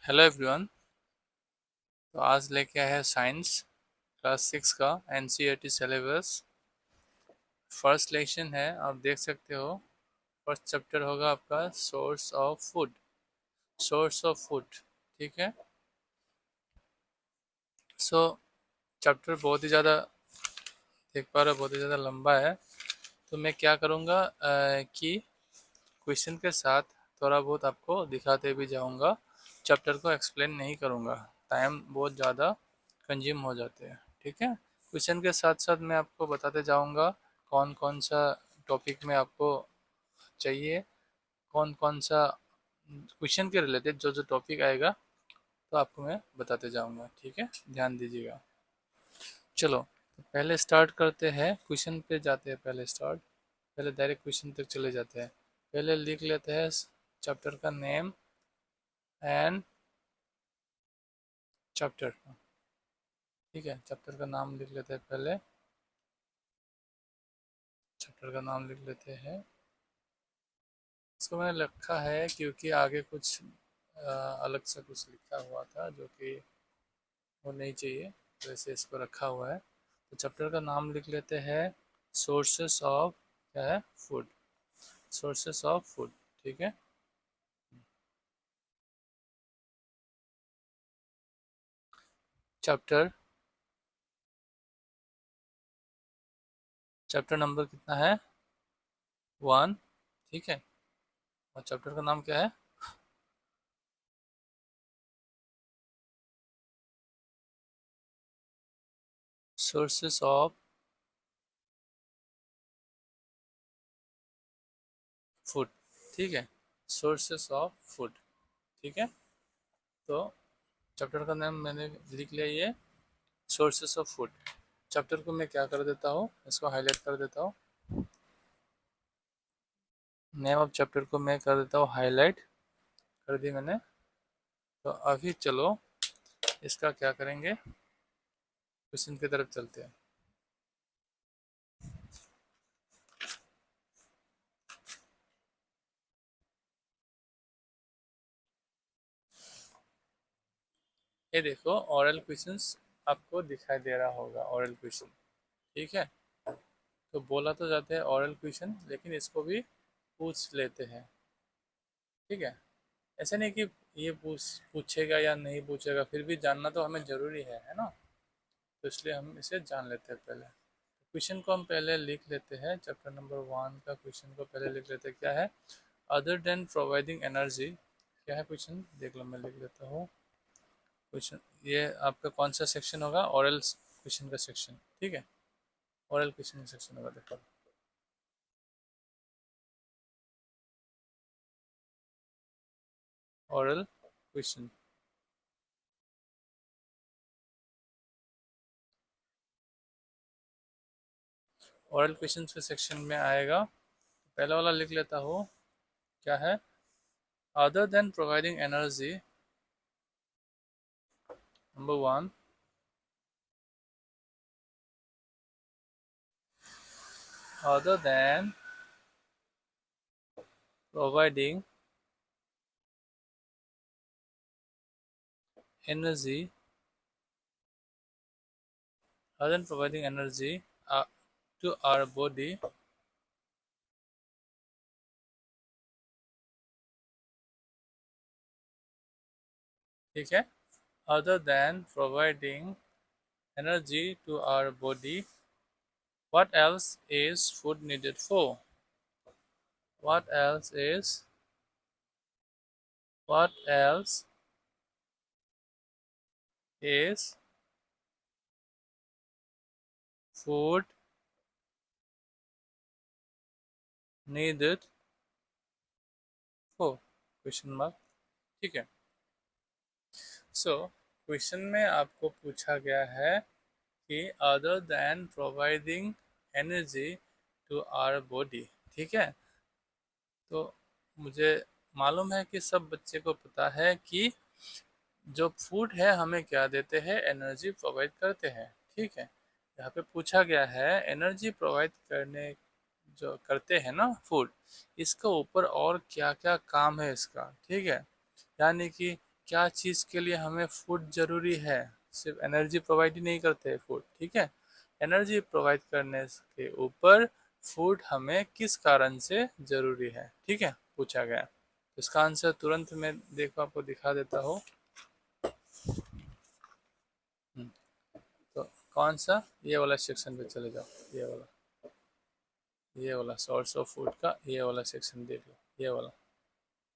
Hello everyone. तो आज लेके आया है साइंस क्लास 6 का एनसीईआरटी सिलेबस। फर्स्ट लेक्चर है, आप देख सकते हो। फर्स्ट चैप्टर होगा आपका source of food. Source of food, ठीक है। सो चैप्टर बहुत ही ज़्यादा, देख पा रहे हो, बहुत ही ज़्यादा लंबा है। तो मैं क्या करूँगा कि क्वेश्चन के साथ थोड़ा बहुत आपको दिखाते भी जाऊँगा। चैप्टर को एक्सप्लेन नहीं करूँगा, टाइम बहुत ज़्यादा कंज्यूम हो जाते हैं, ठीक है। क्वेश्चन के साथ साथ मैं आपको बताते जाऊँगा कौन कौन सा टॉपिक में आपको चाहिए, कौन कौन सा क्वेश्चन के रिलेटेड जो जो टॉपिक आएगा तो आपको मैं बताते जाऊँगा, ठीक है। ध्यान दीजिएगा। चलो, तो पहले स्टार्ट करते हैं, क्वेश्चन पे जाते हैं। पहले डायरेक्ट क्वेश्चन तक चले जाते हैं। पहले लिख लेते हैं चैप्टर का नेम एंड चैप्टर, ठीक है। चैप्टर का नाम लिख लेते हैं। पहले चैप्टर का नाम लिख लेते हैं। इसको मैंने लिखा है क्योंकि आगे कुछ अलग से कुछ लिखा हुआ था जो कि वो नहीं चाहिए, तो ऐसे इसको रखा हुआ है। तो चैप्टर का नाम लिख लेते हैं सोर्सेस ऑफ, क्या है, फूड। सोर्सेस ऑफ फूड, ठीक है। चैप्टर चैप्टर नंबर कितना है? 1, ठीक है। और चैप्टर का नाम क्या है? सोर्सेस ऑफ फूड, ठीक है। सोर्सेस ऑफ फूड, ठीक है। तो चैप्टर का नाम मैंने लिख लिया, ये सोर्सेस ऑफ फूड। चैप्टर को मैं क्या कर देता हूँ, इसको हाईलाइट कर देता हूँ। नेम ऑफ चैप्टर को मैं कर देता हूँ हाईलाइट, कर दी मैंने। तो अभी चलो इसका क्या करेंगे, क्वेश्चन की तरफ चलते हैं। ये देखो, ऑरल क्वेश्चंस आपको दिखाई दे रहा होगा, ऑरल क्वेश्चन, ठीक है। तो बोला तो जाते हैं ऑरल क्वेश्चन, लेकिन इसको भी पूछ लेते हैं, ठीक है। ऐसे नहीं कि ये पूछेगा या नहीं पूछेगा, फिर भी जानना तो हमें ज़रूरी है ना। तो इसलिए हम इसे जान लेते हैं पहले। क्वेश्चन को हम पहले लिख लेते हैं। चैप्टर नंबर 1 का क्वेश्चन को पहले लिख लेते हैं। क्या है? अदर देन प्रोवाइडिंग एनर्जी, क्या है क्वेश्चन, देख लो, मैं लिख लेता हूँ क्वेश्चन। ये आपका कौन सा सेक्शन होगा? ओरल क्वेश्चन का सेक्शन, ठीक है। ओरल क्वेश्चन का सेक्शन होगा, देखो। ओरल क्वेश्चन, ओरल क्वेश्चन के सेक्शन में आएगा। पहला वाला लिख लेता हूँ। क्या है? Other than providing energy, number 1, other than providing energy, other than providing energy to our body, ठीक है। other than providing energy to our body, what else is food needed for? what else is what else is food needed for? Question mark, ठीक है। So question में आपको पूछा गया है कि other than providing energy to our body, ठीक है। तो मुझे मालूम है कि सब बच्चे को पता है कि जो फूड है हमें क्या देते हैं, एनर्जी प्रोवाइड करते हैं, ठीक है। यहाँ पे पूछा गया है एनर्जी प्रोवाइड करने, जो करते हैं ना फूड, इसके ऊपर और क्या क्या काम है इसका, ठीक है। यानी कि क्या चीज़ के लिए हमें फूड जरूरी है। सिर्फ एनर्जी प्रोवाइड ही नहीं करते फूड, ठीक है। एनर्जी प्रोवाइड करने के ऊपर फूड हमें किस कारण से जरूरी है, ठीक है, पूछा गया। इसका आंसर तुरंत मैं देखो आपको दिखा देता हूँ। तो कौन सा, ये वाला सेक्शन पे चले जाओ, ये वाला सोर्स ऑफ फूड का ये वाला सेक्शन देख लो, ये वाला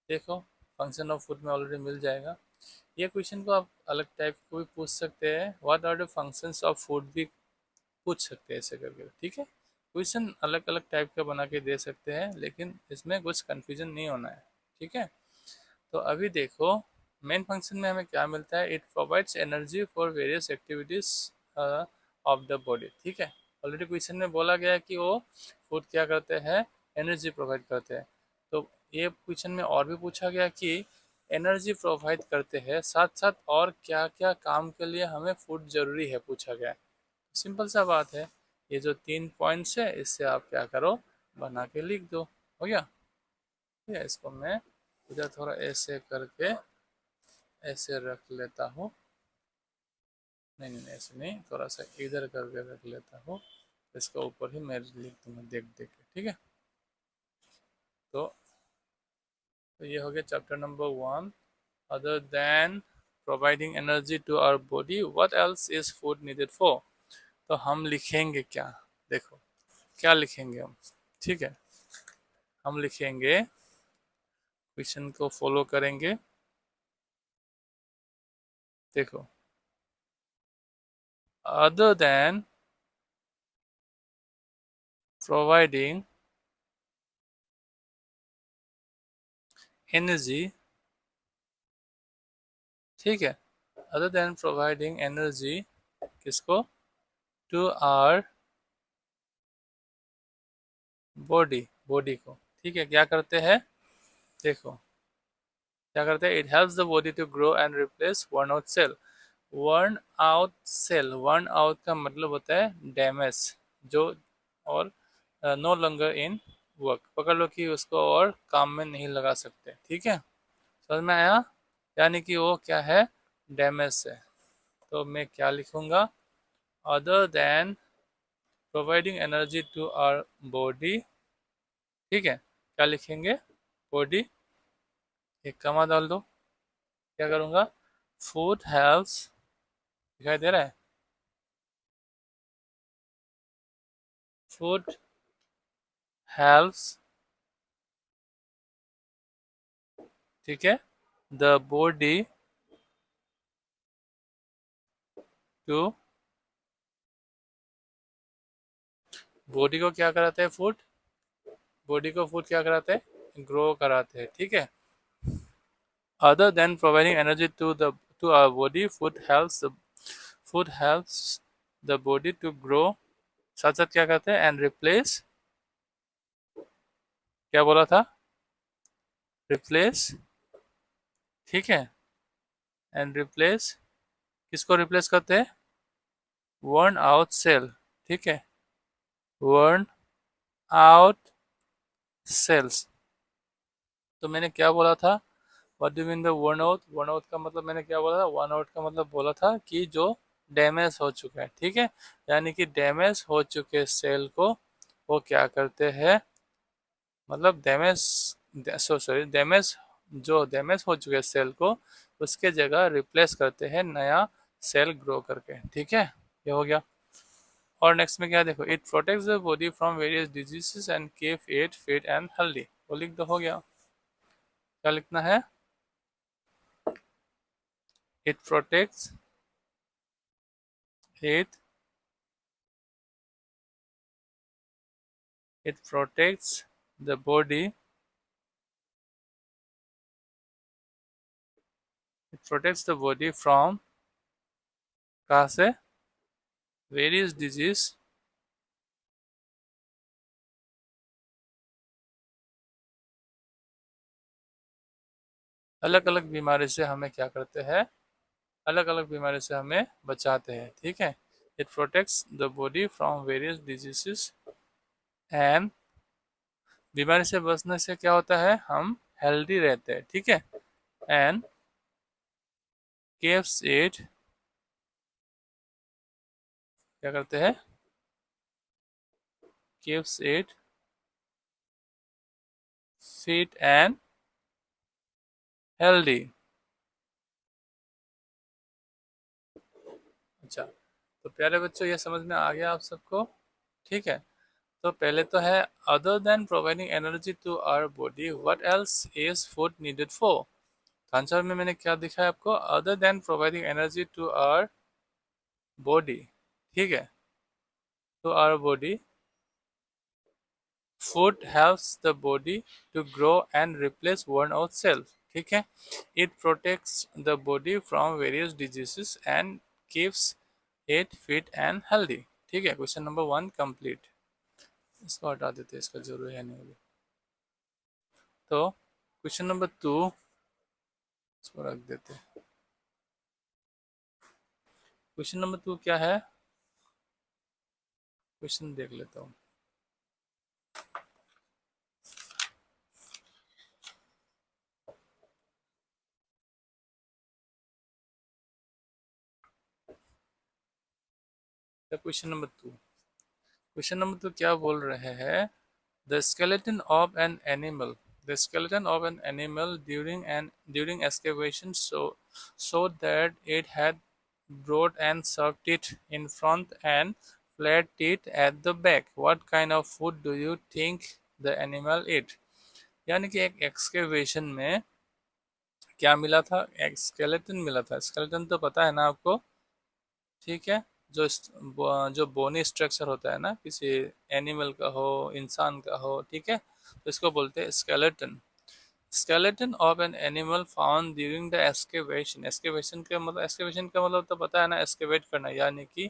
देखो। फंक्शन ऑफ फूड में ऑलरेडी मिल जाएगा। ये क्वेश्चन को आप अलग टाइप को भी पूछ सकते हैं, what are the functions of food भी पूछ सकते हैं ऐसे करके, ठीक है। क्वेश्चन अलग अलग टाइप का बना के दे सकते हैं, लेकिन इसमें कुछ कंफ्यूजन नहीं होना है, ठीक है। तो अभी देखो, मेन फंक्शन में हमें क्या मिलता है, it provides energy for various activities of the body, ठीक है। ऑलरेडी क्वेश्चन में बोला गया है कि वो फूड क्या करते हैं, एनर्जी प्रोवाइड करते हैं। तो ये क्वेश्चन में और भी पूछा गया कि एनर्जी प्रोवाइड करते हैं, साथ साथ और क्या क्या काम के लिए हमें फूड जरूरी है, पूछा गया है। सिंपल सा बात है, ये जो 3 पॉइंट्स है इससे आप क्या करो, बना के लिख दो, हो गया। ठीक है, इसको मैं इधर थोड़ा ऐसे करके ऐसे रख लेता हूँ, नहीं नहीं नहीं, ऐसे नहीं, थोड़ा सा इधर करके रख लेता हूँ। इसके ऊपर ही मैं लिख दूंगा देख देख के, ठीक है। तो, ये हो गया chapter number 1। Other than providing energy to our body, what else is food needed for. तो हम लिखेंगे क्या, देखो क्या लिखेंगे हम, ठीक है। हम लिखेंगे, क्वेश्चन को फॉलो करेंगे, देखो। अदर देन प्रोवाइडिंग एनर्जी, ठीक है, अदर देन प्रोवाइडिंग एनर्जी, किसको, टू आवर बॉडी, बॉडी को, ठीक है, क्या करते हैं, देखो क्या करते हैं, it helps the body to grow and replace worn out cell. Worn out cell, worn out का मतलब होता है डैमेज, जो और नो लॉन्गर इन वर्क, पकड़ लो कि उसको और काम में नहीं लगा सकते, ठीक है, समझ में आया। यानी कि वो क्या है, डैमेज है। तो मैं क्या लिखूंगा, other than providing energy to our body, ठीक है, क्या लिखेंगे, बॉडी, एक कमा डाल दो, क्या करूंगा, फूड हेल्प्स, दिखाई दे रहा है, फूड हेल्प्स, ठीक है, द बॉडी टू, बॉडी को क्या कराते हैं फूड, बॉडी को फूड क्या कराते हैं, ग्रो कराते हैं, ठीक है। Other than providing energy to our body, food helps the body to grow, साथ साथ क्या करते हैं, एंड रिप्लेस, क्या बोला था, रिप्लेस, ठीक है, एंड रिप्लेस, किसको रिप्लेस करते हैं, वर्न आउट सेल, ठीक है, वर्न आउट सेल्स। तो मैंने क्या बोला था, what do mean the worn out, वर्न out का मतलब मैंने क्या बोला था, वर्न आउट का मतलब बोला था कि जो डैमेज हो चुका है, ठीक है। यानी कि डैमेज हो चुके सेल को वो क्या करते हैं, मतलब डैमेज, सॉरी डैमेज, जो डैमेज हो चुके सेल को उसके जगह रिप्लेस करते हैं नया सेल ग्रो करके, ठीक है, ये हो गया। और नेक्स्ट में क्या देखो, it protects the body from various diseases and keep it fit and healthy, वो लिख दो, हो गया। क्या लिखना है, it protects, it it protects the body, it protects the body from, कहाँ से, वेरियस डिजीज, अलग अलग बीमारी से हमें क्या करते हैं, अलग अलग बीमारी से हमें बचाते हैं, ठीक है। It protects the body from various diseases and, बीमारी से बचने से क्या होता है, हम हेल्दी रहते हैं, ठीक है, एंड gives it, क्या करते हैं, gives it fit and healthy। अच्छा, तो प्यारे बच्चों ये समझ में आ गया आप सबको? ठीक है, तो पहले तो है other than providing energy to our body what else is food needed for. Answer में मैंने क्या दिखा है आपको, other than providing energy to our body. ठीक है, to our body, food helps the body to grow and replace worn out cells. ठीक है, it protects the body from various diseases and keeps it fit and healthy. ठीक है, question number 1 complete. इसको हटा देते हैं, इसका जरूरी है नहीं अभी। तो क्वेश्चन नंबर 2 इसको रख देते हैं। क्वेश्चन नंबर 2 क्या है, क्वेश्चन देख लेता हूँ। क्वेश्चन नंबर 2 क्या बोल रहे हैं, the skeleton of an animal, the skeleton of an animal during excavation showed that it had broad and sharp teeth in front and flat teeth at the back. What kind of food do you think the animal ate? यानी कि एक excavation में क्या मिला था, एक skeleton मिला था। स्केलेटन तो पता है ना आपको? ठीक है, जो बोनी स्ट्रक्चर होता है ना किसी एनिमल का हो, इंसान का हो, ठीक है, तो इसको बोलते हैं skeleton. Skeleton of an animal found during the excavation. Excavation का मतलब तो पता है ना, एक्सकेवेट करना यानी कि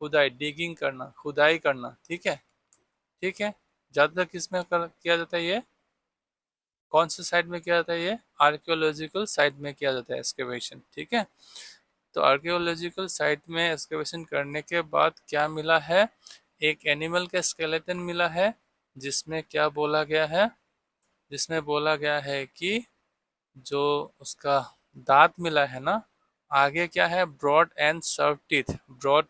खुदाई, डिगिंग करना, खुदाई करना। ठीक है, ठीक है, ज़्यादातर किया जाता है ये, कौन से साइड में किया जाता है ये, आर्कियोलॉजिकल साइट में किया जाता है एक्सकेवेशन। ठीक है, तो आर्कियोलॉजिकल साइट में एक्सकेवेशन करने के बाद क्या मिला है, एक एनिमल का स्केलेटन मिला है, जिसमें क्या बोला गया है, जिसमें बोला गया है कि जो उसका दांत मिला है ना, आगे क्या है, broad and sharp teeth, broad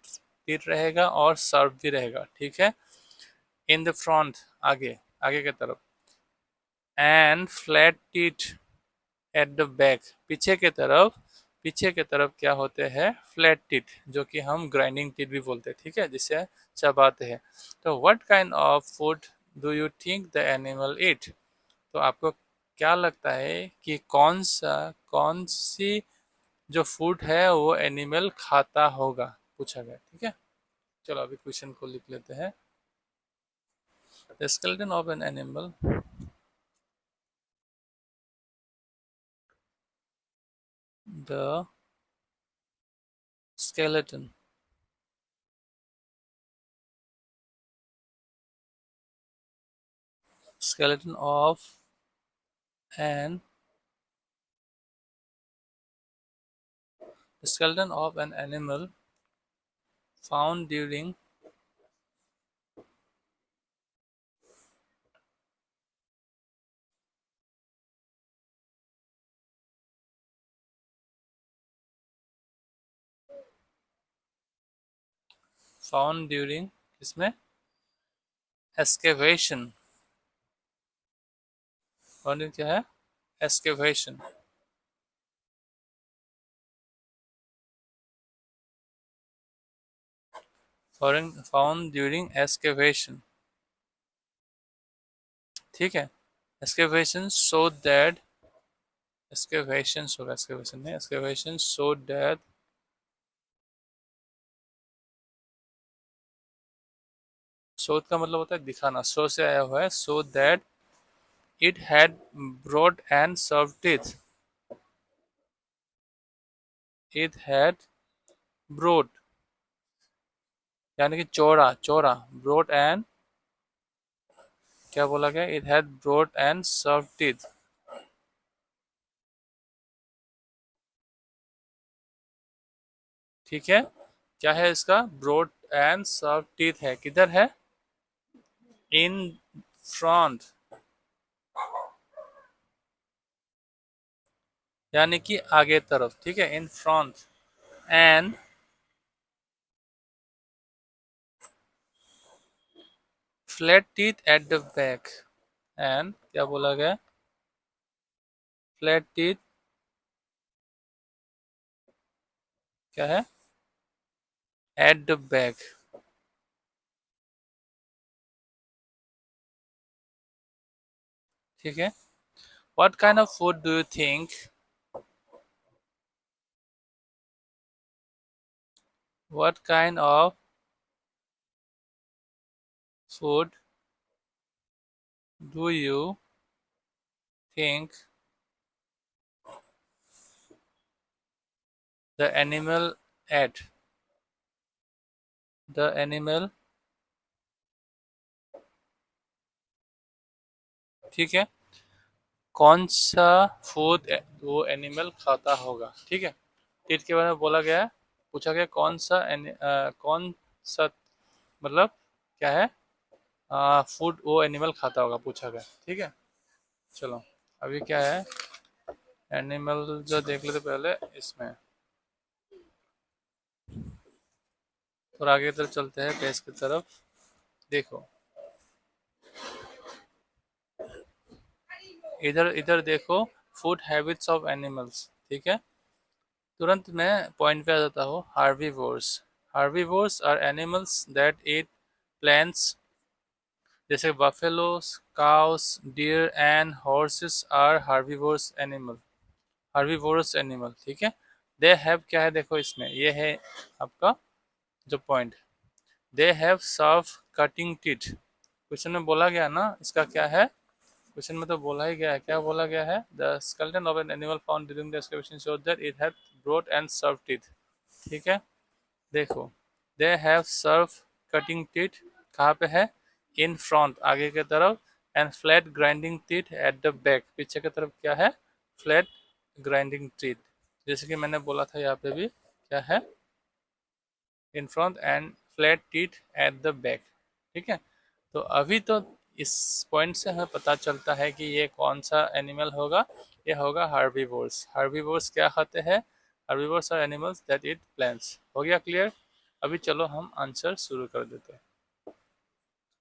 teeth रहेगा और शार्प भी रहेगा। ठीक है, इन द फ्रंट, आगे, आगे की तरफ, and flat teeth at the back, पीछे के तरफ, पीछे के तरफ क्या होते हैं, फ्लैट टीथ, जो कि हम ग्राइंडिंग टीथ भी बोलते हैं। ठीक है, जिसे चबाते हैं। तो what kind of food do you think the animal eat? तो आपको क्या लगता है कि कौन सी जो फूड है वो एनिमल खाता होगा, पूछा गया। ठीक है, चलो अभी क्वेश्चन को लिख लेते हैं। The skeleton of an animal, the skeleton skeleton of an skeleton of an animal found during इसमें excavation, found क्या है, excavation, found during excavation। ठीक है, excavation showed that, excavation नहीं, excavation showed that, शोध का मतलब होता है दिखाना, शो से आया हुआ है, so that it had broad and sharp teeth, it had broad यानी कि चौड़ा, चौड़ा, ब्रॉड एंड, क्या बोला गया, it had broad and sharp teeth. ठीक है, क्या है इसका, ब्रॉड एंड शार्प टीथ है, किधर है, इन फ्रंट, यानी कि आगे तरफ, ठीक है, इन front. And flat teeth at the back. And क्या बोला गया? फ्लैट टीथ क्या है? Eight the back. ठीक है। What kind of food do you think, what kind of food do you think the animal eight, the animal, ठीक है, कौन सा फूड वो एनिमल खाता होगा, ठीक है। टीथ के बारे में बोला गया है, पूछा गया कौन सा कौन सा, मतलब क्या है, फूड वो एनिमल खाता होगा पूछा गया, ठीक है। चलो अभी क्या है, एनिमल जो देख लेते पहले इसमें, थोड़ा आगे तरफ चलते हैं पेज की तरफ। देखो इधर इधर देखो, फूड हैबिट्स ऑफ एनिमल्स, ठीक है। तुरंत मैं पॉइंट पे आ जाता हूँ, herbivores. Herbivores are animals that eat plants, जैसे buffaloes, cows, deer and horses are herbivores animal, herbivorous animal, ठीक है। दे हैव क्या है, देखो इसमें ये है आपका जो point, they have sharp cutting teeth. Question में बोला गया ना, इसका क्या है, क्वेश्चन में तो बोला ही गया है, क्या बोला गया है, the skeleton of an animal found during the excavation shows that it had broad and sharp teeth, ठीक है। देखो they have sharp cutting teeth, कहाँ पे है, इन फ्रंट आगे की तरफ, and flat grinding teeth at the back पीछे की तरफ, क्या है, फ्लैट ग्राइंडिंग टीथ। जैसे कि मैंने बोला था यहाँ पे भी क्या है, इन front and flat teeth at the back, ठीक है। तो अभी तो इस पॉइंट से हमें पता चलता है कि ये कौन सा एनिमल होगा, ये होगा हार्बीवोर्स। हार्बीवोर्स क्या खाते हैं, herbivores are animals that eat plants. हो गया क्लियर? अभी चलो हम आंसर शुरू कर देते हैं,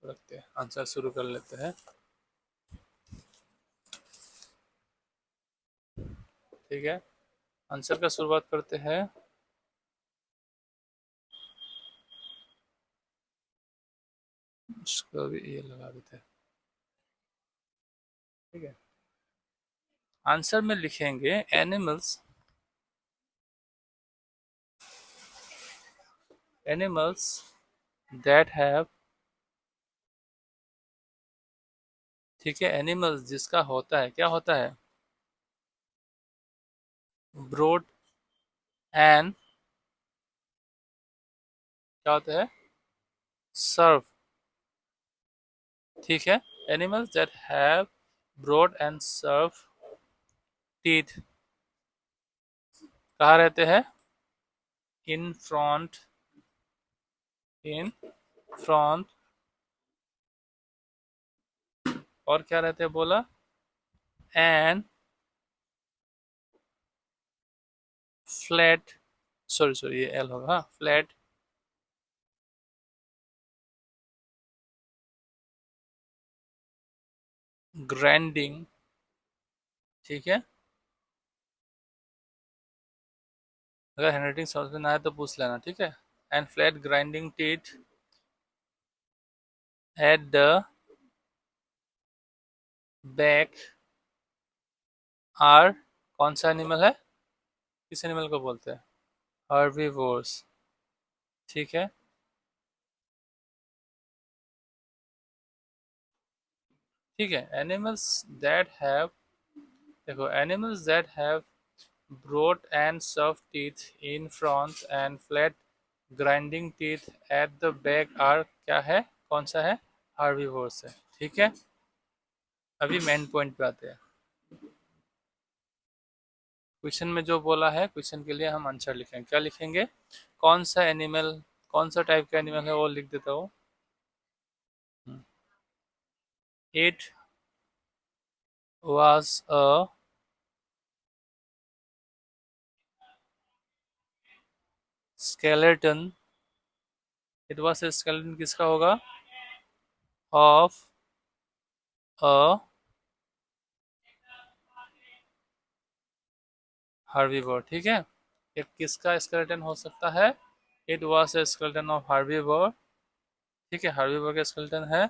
रखते हैं आंसर शुरू कर लेते हैं, ठीक है। आंसर का शुरुआत करते हैं, इसको भी ये लगा देते हैं, ठीक है। आंसर में लिखेंगे एनिमल्स, एनिमल्स दैट हैव, ठीक है, एनिमल्स जिसका होता है, क्या होता है, ब्रोड एंड, क्या होता है, सर्व, ठीक है। Animals that have broad and serve teeth कहाँ रहते हैं, इन फ्रंट, इन फ्रंट, और क्या रहते हैं बोला, एंड फ्लैट, सॉरी सॉरी ये एल होगा, फ्लैट ग्राइंडिंग, ठीक है। अगर हैंडराइटिंग समझ में ना आए तो पूछ लेना, ठीक है। And flat grinding teeth at the back are, कौन सा एनिमल है, किस एनिमल को बोलते हैं, हर्बीवोर्स, ठीक है। ठीक है, एनिमल्स दैट हैव, देखो animals that have broad and soft teeth in front and flat grinding teeth at the back are, क्या है, कौन सा है, हार्बीवोर्स है, ठीक है। अभी मेन पॉइंट पे आते हैं, क्वेश्चन में जो बोला है, क्वेश्चन के लिए हम आंसर लिखेंगे, क्या लिखेंगे, कौन सा एनिमल, कौन सा टाइप का एनिमल है वो लिख देता हूँ। It was a skeleton, it was a skeleton किसका होगा? ऑफ अ हार्बीवोर, ठीक है। ये किसका स्केलेटन हो सकता है? It was a skeleton of herbivore, ठीक है, हार्बीवोर का स्केलेटन है।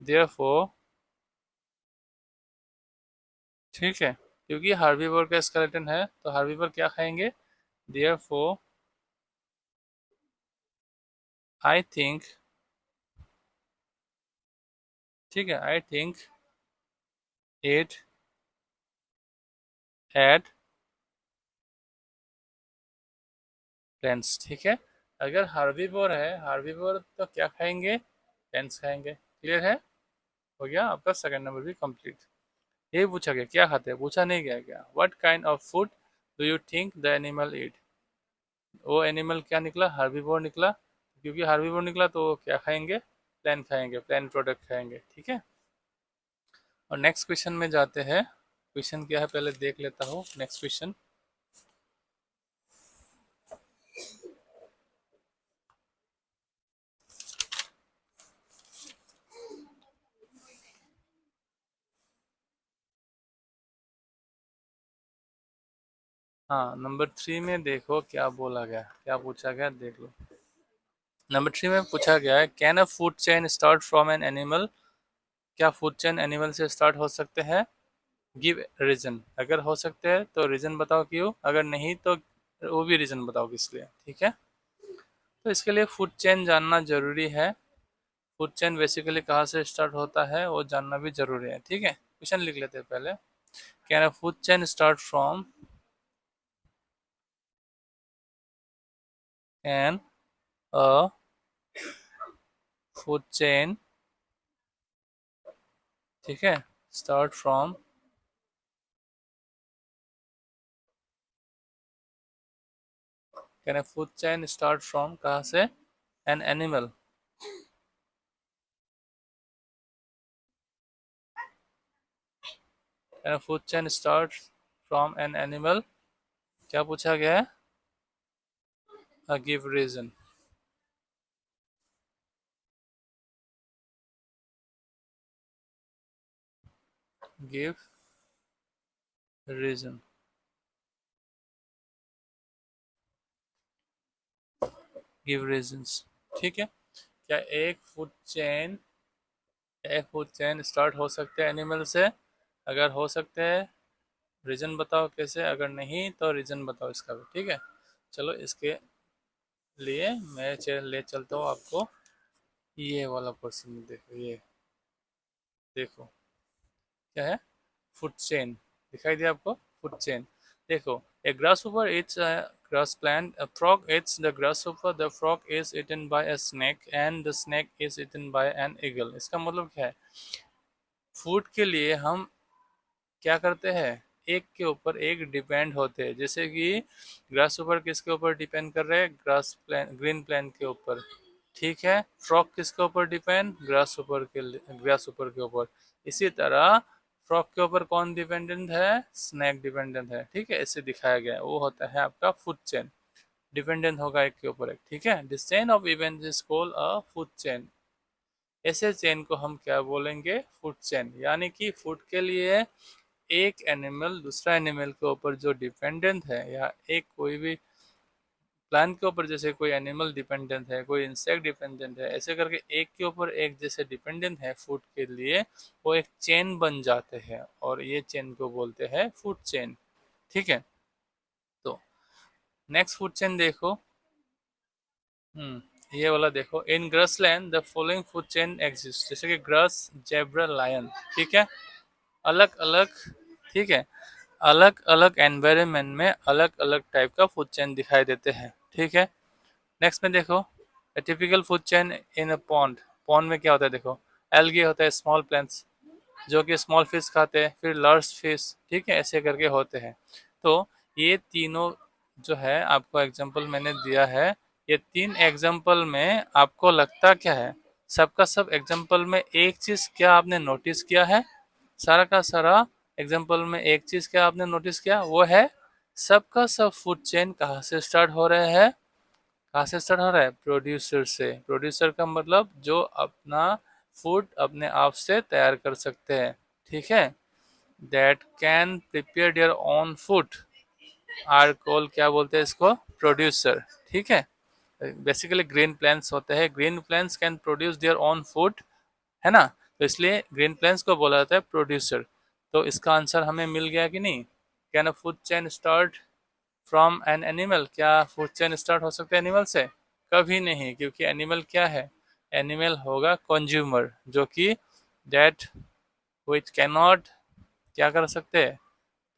देयरफॉर, ठीक है, क्योंकि हार्बीवोर का स्केलेटन है तो हार्बीवोर क्या खाएंगे? देयरफॉर आई थिंक, ठीक है, I think it had plains, ठीक है। अगर हार्बीवोर है, हार्बीवोर तो क्या खाएंगे? प्लेन्स खाएंगे। क्लियर है? हो गया आपका सेकंड नंबर भी कंप्लीट। ये पूछा गया क्या खाते हैं, पूछा नहीं गया क्या? What kind of food do you think the animal eat? वो एनिमल क्या निकला? हार्बीवोर निकला। क्योंकि हार्बीवोर निकला तो वो क्या खाएंगे? प्लांट खाएंगे, प्लांट प्रोडक्ट खाएंगे, ठीक है। और नेक्स्ट क्वेश्चन में जाते हैं। क्वेश्चन क्या है पहले देख लेता हूँ। नेक्स्ट क्वेश्चन, हाँ नंबर 3 में देखो क्या बोला गया, क्या पूछा गया देख लो। नंबर 3 में पूछा गया है, can a food chain start from an animal? क्या फूड चेन एनिमल से स्टार्ट हो सकते हैं? गिव रीजन, अगर हो सकते हैं तो रीजन बताओ क्यों, अगर नहीं तो वो भी रीजन बताओ किस लिए, ठीक है। तो इसके लिए फूड चेन जानना जरूरी है। फूड चेन बेसिकली कहाँ से स्टार्ट होता है वो जानना भी जरूरी है, ठीक है। क्वेश्चन लिख लेते हैं पहले। Can a food chain start from an a food chain, ठीक है, start from, can a food chain start from कहाँ से? An animal, can a food chain start from an animal, क्या पूछा गया है? Give reason, give reason, give reasons, ठीक है। क्या एक फूड चेन स्टार्ट हो सकते हैं एनिमल से? अगर हो सकते हैं रीजन बताओ कैसे, अगर नहीं तो रीजन बताओ इसका भी, ठीक है। चलो इसके लिए मैं ले चलता हूँ आपको ये वाला क्वेश्चन। देखो ये, देखो क्या है? फूड चेन दिखाई दिया आपको? फूड चेन देखो, a grasshopper it's grass plant, a frog eats the grasshopper, the frog is eaten by a snake and the snake is eaten by an eagle। इसका मतलब क्या है? फूड के लिए हम क्या करते हैं? एक के ऊपर एक डिपेंड होते हैं। जैसे कि ग्रास ऊपर किसके ऊपर डिपेंड कर रहे हैं? ग्रास प्लांट, ग्रीन प्लांट के ऊपर, ठीक है। फ्रॉक किसके ऊपर डिपेंड? ग्रास ऊपर के ऊपर। इसी तरह फ्रॉक के ऊपर कौन डिपेंडेंट है? स्नैक डिपेंडेंट है, ठीक है। ऐसे दिखाया गया है, वो होता है आपका फूड चेन। डिपेंडेंट होगा एक के ऊपर एक, ठीक है। The chain of events is called a food chain. ऐसे चेन को हम क्या बोलेंगे? Food chain. यानी कि फूड के लिए एक एनिमल दूसरा एनिमल के ऊपर जो डिपेंडेंट है, या एक कोई भी प्लांट के ऊपर जैसे कोई एनिमल डिपेंडेंट है, कोई इंसेक्ट डिपेंडेंट है, ऐसे करके एक के ऊपर एक जैसे डिपेंडेंट है फूड के लिए, वो एक चेन बन जाते हैं और ये चेन को बोलते हैं फूड चेन, ठीक है। तो नेक्स्ट फूड चेन देखो। ये वाला देखो, in grassland the following food chain exist, जैसे कि ग्रास, जेब्रा, लायन, ठीक है। अलग अलग, ठीक है, अलग अलग एनवायरनमेंट में अलग अलग टाइप का फूड चेन दिखाई देते हैं, ठीक है। नेक्स्ट में देखो, typical food chain in a pond. Pond में क्या होता है? देखो, एल्गी होता है, स्मॉल प्लांट्स जो कि स्मॉल फिश खाते हैं, फिर लार्ज फिश, ठीक है, ऐसे करके होते हैं। तो ये तीनों जो है आपको एग्जांपल मैंने दिया है, ये तीन एग्जांपल में आपको लगता क्या है? सबका सब एग्जांपल में एक चीज क्या आपने नोटिस किया है? सारा का सारा एग्जांपल में एक चीज क्या आपने नोटिस किया? वो है सबका सब फूड चेन कहाँ से स्टार्ट हो रहे हैं? कहाँ से स्टार्ट हो रहा है? प्रोड्यूसर से। प्रोड्यूसर का मतलब जो अपना फूड अपने आप से तैयार कर सकते हैं, ठीक है। That can prepare their own food are call, क्या बोलते हैं इसको? प्रोड्यूसर, ठीक है। बेसिकली ग्रीन प्लांट्स होते हैं, green plants can produce their own food, है ना। तो इसलिए ग्रीन प्लांट्स को बोला जाता है प्रोड्यूसर। तो इसका आंसर हमें मिल गया कि नहीं? Can a food chain start from an animal? क्या फूड चेन स्टार्ट हो सकता है एनिमल से? कभी नहीं, क्योंकि एनिमल क्या है? एनिमल होगा कंज्यूमर, जो कि दैट विच कैन नॉट, क्या कर सकते हैं?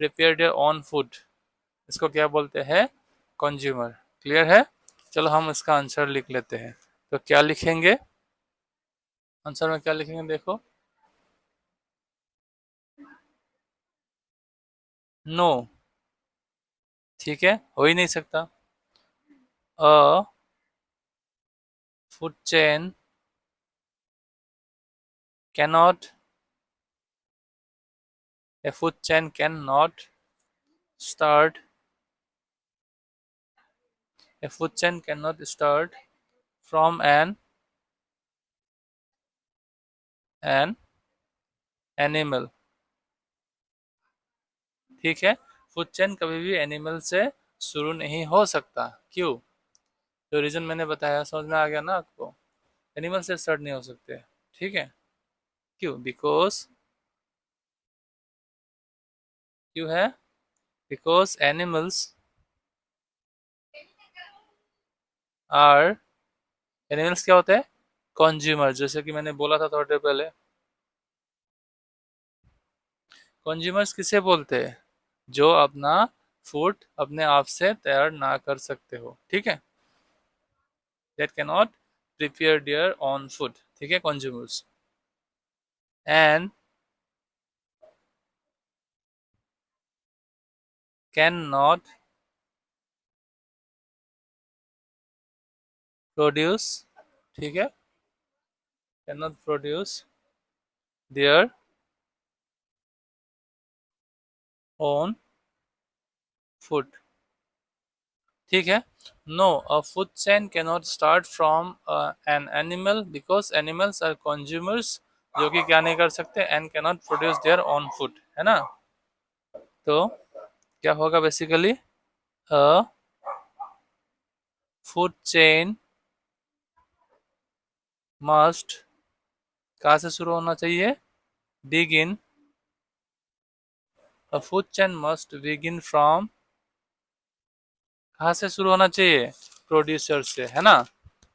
Prepare their own food. इसको क्या बोलते हैं? कंज्यूमर। क्लियर है? चलो हम इसका आंसर लिख लेते हैं। तो क्या लिखेंगे आंसर में? क्या लिखेंगे देखो। नो, ठीक है, हो ही नहीं सकता। अ food chain cannot, a food chain cannot start, a food chain cannot start from an animal, ठीक है। फूड चेन कभी भी एनिमल से शुरू नहीं हो सकता। क्यों? जो रीजन मैंने बताया समझ में आ गया ना आपको? एनिमल से स्टार्ट नहीं हो सकते, ठीक है। क्यों? बिकॉज, क्यों है? बिकॉज एनिमल्स आर, एनिमल्स क्या होते हैं? कंज्यूमर, जैसे कि मैंने बोला था थोड़ी देर पहले। कंज्यूमर्स किसे बोलते हैं? जो अपना फूड अपने आप से तैयार ना कर सकते हो, ठीक है। That can not prepare their own food, ठीक है, consumers. And can not produce, ठीक है, can not produce their own food, ठीक है। No, a food chain can not start from an animal because animals are consumers, जो कि क्या नहीं कर सकते? And can not produce their own food, है ना। तो क्या होगा basically? A food chain must, कहाँ से शुरू होना चाहिए? Begin, a food chain must begin from, कहाँ से शुरू होना चाहिए? प्रोड्यूसर से, है ना।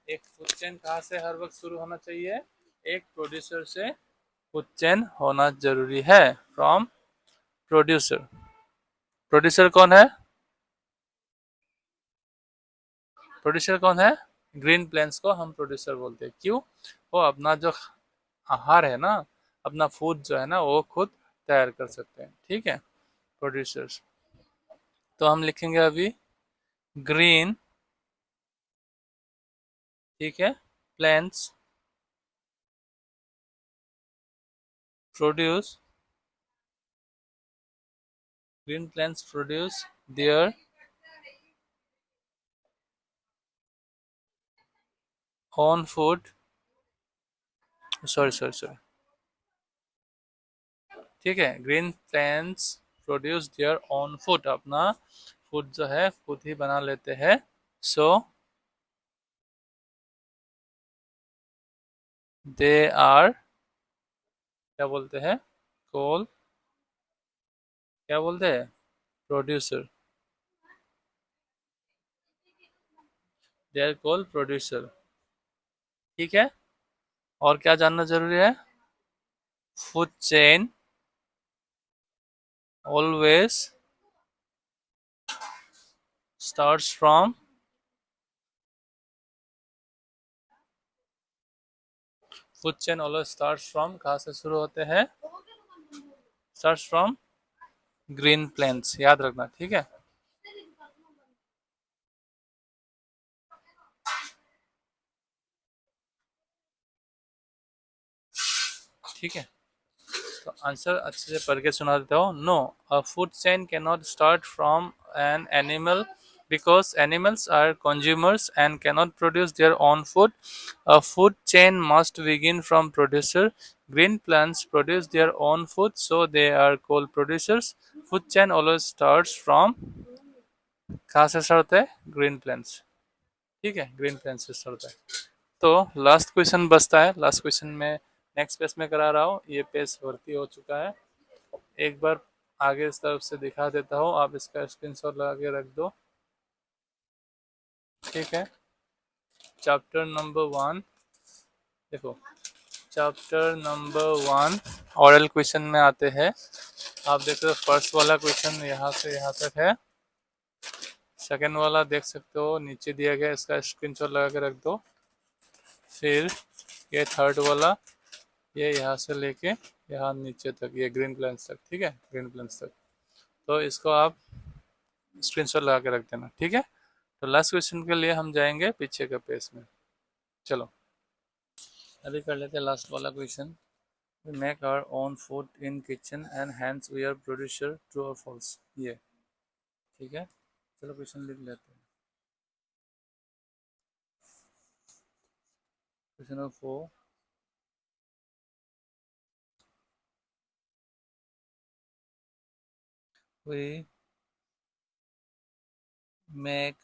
एक फूड चेन कहाँ से हर वक्त शुरू होना चाहिए? एक प्रोड्यूसर से फूड चेन होना जरूरी है। From producer. प्रोड्यूसर कौन है? प्रोड्यूसर कौन है? ग्रीन प्लेन्स को हम प्रोड्यूसर बोलते हैं। क्यों? वो अपना जो आहार है ना, अपना फूड जो है ना, वो खुद तैयार कर सकते हैं, ठीक है। प्रोड्यूसर्स। तो हम लिखेंगे अभी ग्रीन, ठीक है, plants produce, green plants produce their own food, sorry, ठीक है। Green plants produce their own food, अपना फूड जो है खुद ही बना लेते हैं। सो दे आर, क्या बोलते हैं? कॉल, क्या बोलते हैं? Producer, they are call producer, ठीक है। और क्या जानना जरूरी है? Food chain always starts from, food chain always starts from, कहाँ से शुरू होते हैं? स्टार्ट्स फ्रॉम ग्रीन प्लांट्स, याद रखना, ठीक है। ठीक है। तो आंसर अच्छे से पढ़ के सुना देता हूँ. No, a food chain can not start from an animal because animals are consumers and cannot produce their own food. A food chain must begin from producer. Green plants produce their own food, so they are called producers. Food chain always starts from, कहाँ से start होता है? Green plants. ठीक है, green plants से start होता है. तो लास्ट क्वेश्चन बचता है. लास्ट क्वेश्चन में नेक्स्ट पेज में करा रहा हूँ. ये पेज भर्ती हो चुका है. एक बार आगे इस तरफ से दिखा देता हूँ, आप इसका स्क्रीनशॉट लगा के रख दो. ठीक है, चैप्टर नंबर 1. देखो, चैप्टर नंबर 1 ऑरल क्वेश्चन में आते हैं. आप देख रहे हो फर्स्ट वाला क्वेश्चन यहाँ से यहाँ तक है. सेकंड वाला देख सकते हो नीचे दिया गया, इसका स्क्रीनशॉट लगा के रख दो. फिर ये थर्ड वाला, ये यहाँ से लेके यहाँ नीचे तक, ये ग्रीन प्लेन्स तक. ठीक है, ग्रीन प्लेन्स तक. तो इसको आप स्क्रीनशॉट लगा के रख देना. ठीक है. तो लास्ट क्वेश्चन के लिए हम जाएंगे पीछे के पेज में. चलो अभी कर लेते हैं लास्ट वाला question. We make our own food in kitchen and hence we are producer. True or false? ये ठीक है. चलो क्वेश्चन लिख लेते हैं. Question number 4. We make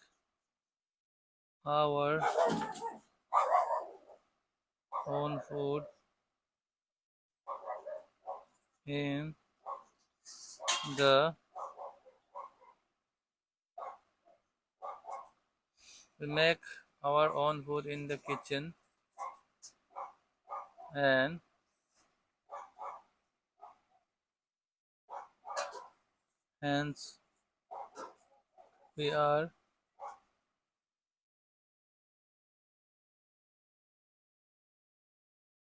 our own food in the we make our own food in the kitchen and hence we are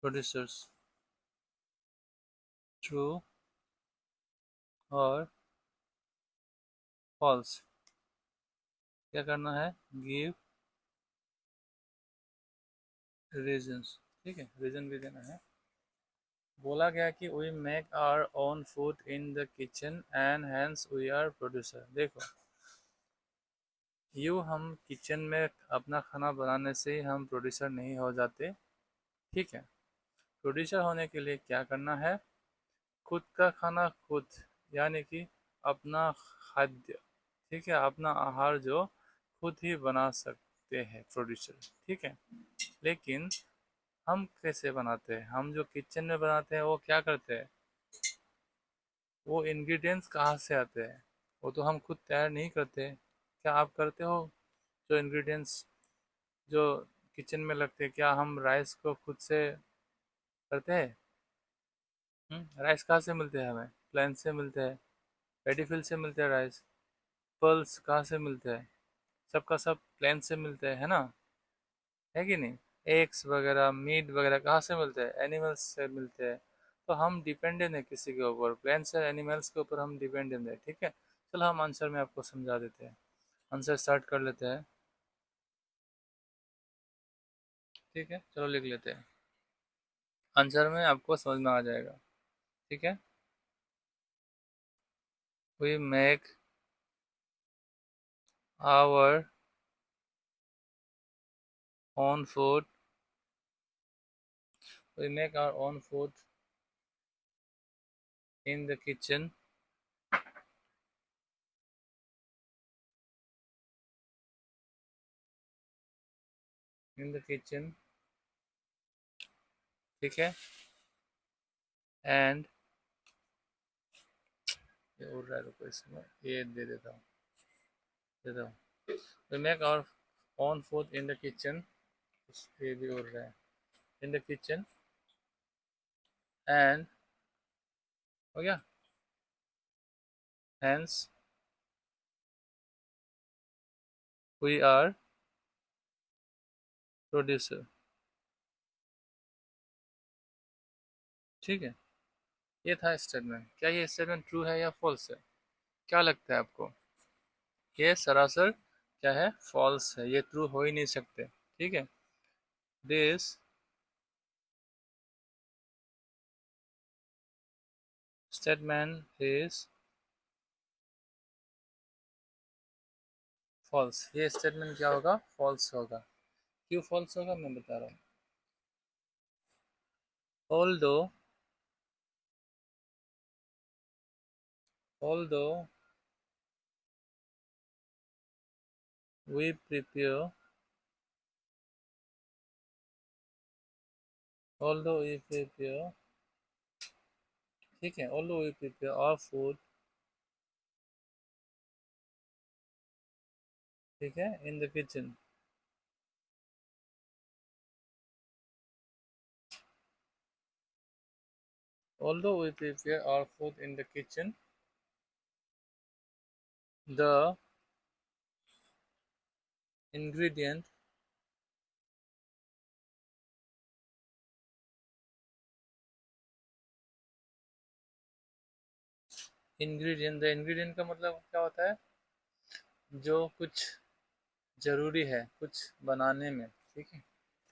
producers. True or false? क्या करना है? Give reasons. ठीक है, रीजन भी देना है. बोला गया कि we make our own food in the kitchen and hence we are producer. देखो, यूँ हम किचन में अपना खाना बनाने से ही हम प्रोड्यूसर नहीं हो जाते. ठीक है, प्रोड्यूसर होने के लिए क्या करना है? खुद का खाना खुद, यानी कि अपना खाद्य, ठीक है, अपना आहार जो खुद ही बना सकते हैं प्रोड्यूसर. ठीक है, लेकिन हम कैसे बनाते हैं? हम जो किचन में बनाते हैं वो क्या करते हैं? वो इंग्रेडिएंट्स कहाँ से आते हैं? वो तो हम खुद तैयार नहीं करते. क्या आप करते हो? जो इंग्रेडिएंट्स जो किचन में लगते हैं, क्या हम राइस को खुद से करते हैं? राइस कहाँ से मिलते हैं? हमें प्लेन से मिलते हैं, पेडीफिल से मिलते हैं राइस. पल्स कहाँ से मिलते हैं? सबका सब प्लेन से मिलते हैं, है ना? है कि नहीं? एग्स वगैरह, मीट वगैरह कहाँ से मिलते हैं? एनिमल्स से मिलते हैं. तो हम डिपेंडेंट है किसी के ऊपर, प्लेन्स से एनिमल्स के ऊपर हम डिपेंडेंट है. ठीक है, चलो हम आंसर में आपको समझा देते हैं. आंसर स्टार्ट कर लेते हैं. ठीक है, चलो लिख लेते हैं. आंसर में आपको समझ में आ जाएगा. ठीक है, we make our own food. We make our own food in the kitchen in the kitchen. ठीक है, एंड ये उड़ रहा है, रुको इसमें ये दे देता हूँ, दे देता हूँ. We make our own food in the kitchen. ये भी उड़ रहा है. इन द किचन एंड, हो गया, hence we are producer. ठीक है, ये था स्टेटमेंट. क्या ये स्टेटमेंट ट्रू है या फॉल्स है? क्या लगता है आपको? ये सरासर क्या है? फॉल्स है. ये ट्रू हो ही नहीं सकते. ठीक है, दिस स्टेटमेंट इज फॉल्स। ये स्टेटमेंट क्या होगा? फॉल्स होगा। क्यों फॉल्स होगा मैं बता रहा हूँ। although although we prepare although we prepare ठीक है, although we prepare our food, ठीक है, in the kitchen, although we prepare our food in the kitchen, the ingredient the ingredient का मतलब क्या होता है? जो कुछ जरूरी है कुछ बनाने में, ठीक है,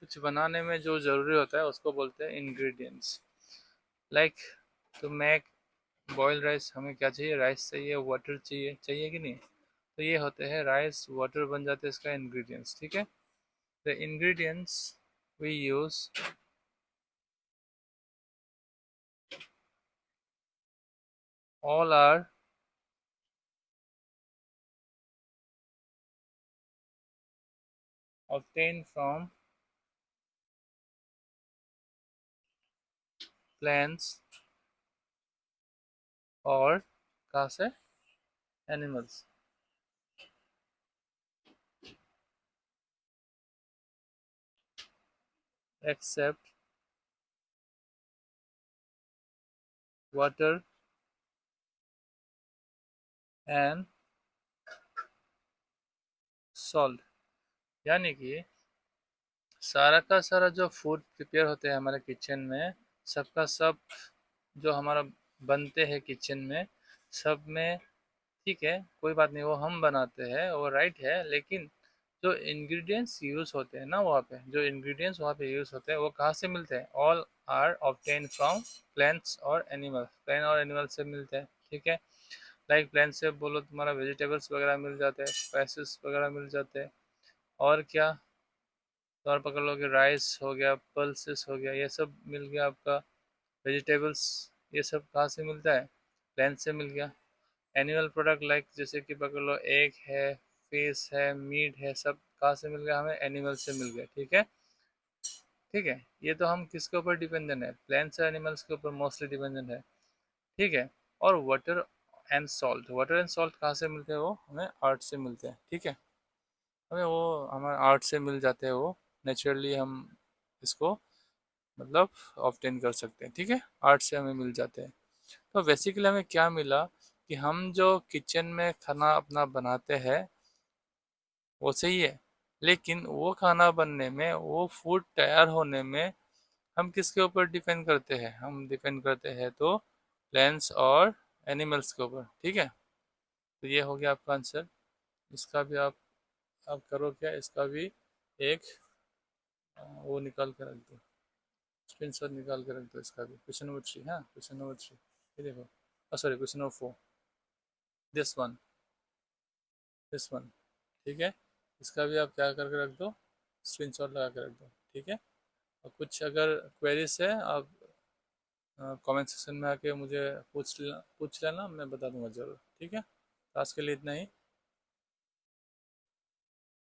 कुछ बनाने में जो जरूरी होता है उसको बोलते हैं ingredients. Like to make boil rice, हमें क्या चाहिए? राइस चाहिए, वाटर चाहिए, चाहिए कि नहीं? तो ये होते हैं राइस वाटर बन जाते हैं इसका इंग्रेडिएंट्स, ठीक है। The ingredients we use all are obtained from plants और कहाँ से? Animals. Except water and salt. यानी कि सारा का सारा जो फूड प्रिपेयर होते हैं हमारे किचन में, सबका सब जो हमारा बनते हैं किचन में, सब में, ठीक है, कोई बात नहीं, वो हम बनाते हैं, वो राइट है, लेकिन जो इंग्रेडिएंट्स यूज होते हैं ना वहाँ पे, जो इंग्रेडिएंट्स वहाँ पे यूज होते हैं वो कहाँ से मिलते हैं? All are obtain from plants और एनिमल्स, प्लांट और एनिमल से मिलते हैं, ठीक है। लाइक प्लांट से बोलो तुम्हारा वेजिटेबल्स वगैरह मिल जाते हैं, स्पाइसेस वगैरह मिल जाते हैं, और क्या, तो और पकड़ लो कि राइस हो गया, पल्सेस हो गया, ये सब मिल गया आपका। वेजिटेबल्स ये सब कहाँ से मिलता है? प्लांट से मिल गया। एनिमल प्रोडक्ट लाइक जैसे कि पकड़ लो एग है, फिश है, मीट है, सब कहाँ से मिल गया? हमें एनिमल से मिल गया, ठीक है। ठीक है, ये तो हम किसके ऊपर डिपेंडेंट है? प्लांट्स और एनिमल्स के ऊपर मोस्टली डिपेंडेंट है, ठीक है। और water and salt, water and salt कहाँ से मिलते हैं? वो हमें अर्थ से मिलते हैं, ठीक है। हमें वो हमारे अर्थ से मिल जाते हैं, वो नेचुरली हम इसको मतलब ऑब्टेन कर सकते हैं, ठीक है, अर्थ से हमें मिल जाते हैं। तो बेसिकली हमें क्या मिला कि हम जो किचन में खाना अपना बनाते हैं वो सही है, लेकिन वो खाना बनने में, वो फूड तैयार होने में हम किसके ऊपर डिपेंड करते हैं? हम डिपेंड करते हैं तो प्लांट्स और एनिमल्स के ऊपर, ठीक है। तो ये हो गया आपका आंसर। इसका भी आप करो क्या, इसका भी एक वो निकाल के रख दो, स्क्रीनशॉट निकाल के रख दो इसका भी। क्वेश्चन नंबर 3, हाँ, क्वेश्चन नंबर 3, ये देखो, sorry, question number 4, this one, this one, ठीक है। इसका भी आप क्या करके रख दो, स्क्रीनशॉट लगा के रख दो, ठीक है। और कुछ अगर क्वेरीज है आप कमेंट सेक्शन में आके मुझे पूछ लेना, मैं बता दूंगा ज़रूर, ठीक है। तो आज के लिए इतना ही।